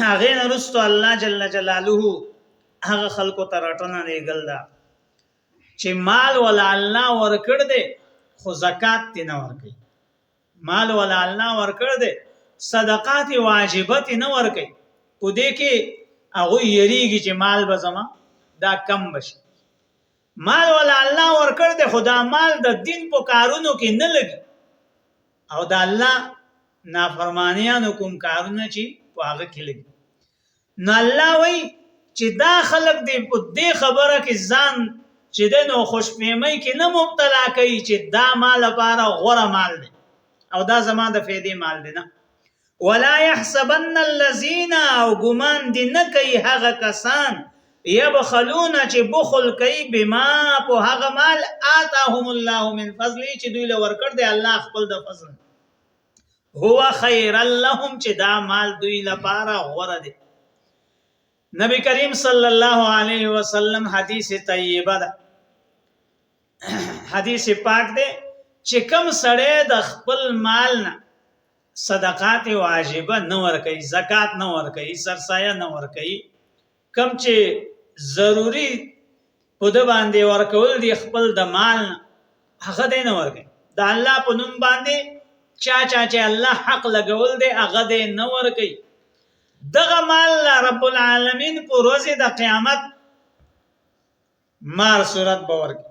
هغه نرستو الله جل جلاله هغه خلکو ته رټنه لېږل ده چې مال ولا الله ورکړ دی خو زکات تی نه ورکړي. مال ولا الله ورکړ دی صدقات واجبات نه ورکړي. په دې کې هغه یریږي چې مال به زما دا کم بشي. مال ولا الله ورکړ دی خدا مال د دین په کارونو کې نه لګي او د الله نافرمانیانو کوم کارونه چې په هغه کې لګي. نو الله وایي چې دا خلق دی په دې خبره کې ځان چې د نو خوشفهمۍ کې نه مبتلا کوي چې دا مال لپاره غوره مال دی او دا زما د فایدې مال دی نه. ولا يحسبن الذين او ګمان دي نه کوي هغه کسان يبخلون چې بخل کوي بما په هغه مال آتاهم الله من فضل چې دوی له ورکړ دی الله خپل د فضل. هو خیر لهم چې دا مال دوی لپاره غوره دی. نبی کریم صلی الله علیه وسلم حدیث طیبه ده، حدیث پاک ده چې کم سړی د خپل مال نه صدقات واجبه نه ورکوي، زکات نه ورکوي، سرسایه نه ورکوي، کم چې ضروری په د باندې ورکول دی خپل د مال نه هغه دی نه ورکوي. د الله په نوم باندې چا چې الله حق لګول دی هغه دی نه ورکوي. دغه مال رب العالمین په ورځ د قیامت مار صورت باور کی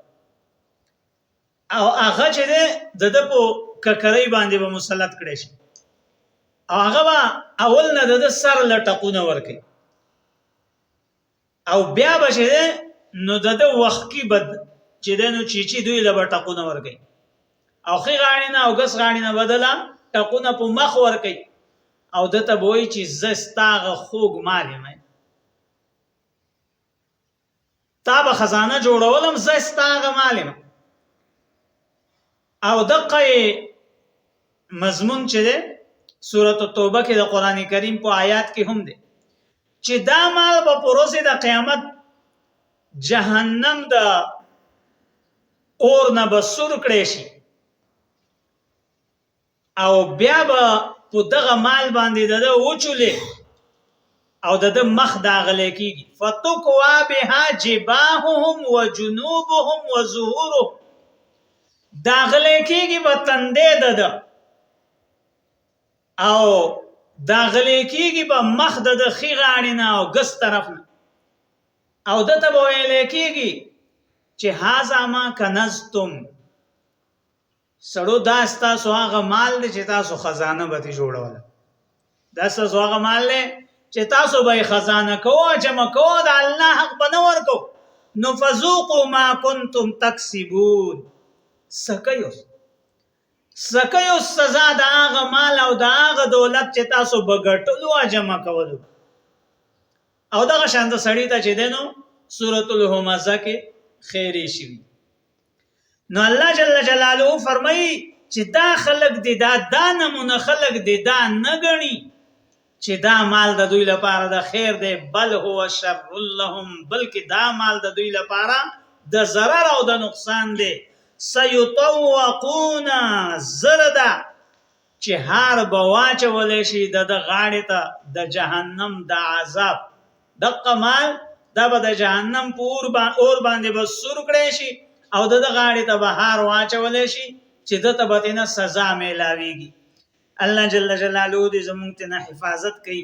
او هغه چې د په ککرۍ باندې به مسلط کړي شي او هغه به اول نه د سر لټقونه ورکي او بیا به چې نو د وخت کې بد چې د نو چیچی دوی له ټقونه ورکي او خي غاڼې نه او غس غاڼې نه بدلا ټقونه په مخ ورکي او دته بوئی چې زستاغه خوګ مال مې تا به خزانه جوړولم زستاغه مال مې او دغه مضمون چې ده سورۃ التوبه کې د قران کریم په آیات کې هم ده چې دا مال په پروسه د قیامت جهنم د اور نه بسور کړي شي او بیا به په دغه مال باندې د وچولې او د مخ داغله کیږي فتقوا بها جباههم وجنوبهم وظهورهم داغله کیږي په تندې د او داغله کیږي په مخ د خي غاڼې نه او ګس طرف نه او دته ویل کیږي چې هاذا ما کنزتم سړو داستا سو هغه مال دې چې تاسو خزانه به جوړول داستا سو هغه مال دې چې تاسو به خزانه کوو جمع کوو د الله حق بنور کو نو فذوقوا ما کنتم تکسبون سکیو سزا د هغه مال او د هغه دولت چې تاسو بغټلو جمع کولو او دغه شاند سړی ته چې دینو سورۃ الهمزه کې خیری شي. نو الله جل جلاله فرمایي چې دا خلق دي دا نمونه خلق دي دا نه غني چې دا مال د دوی لپاره د خیر دی بل هو شر لهم بلکې دا مال د دوی لپاره د ضرر او د نقصان دی. سيطوقون زردا چې هار بواچ ولې شي د غاړې ته د جهنم د عذاب دغه مال دا به د جهنم پور باندې بسور کړي شي او د غاړې ته بهار واچولې شي چې د تبتنه سزا ملاويږي. الله جل جلاله دې زموږ ته حفاظت کوي.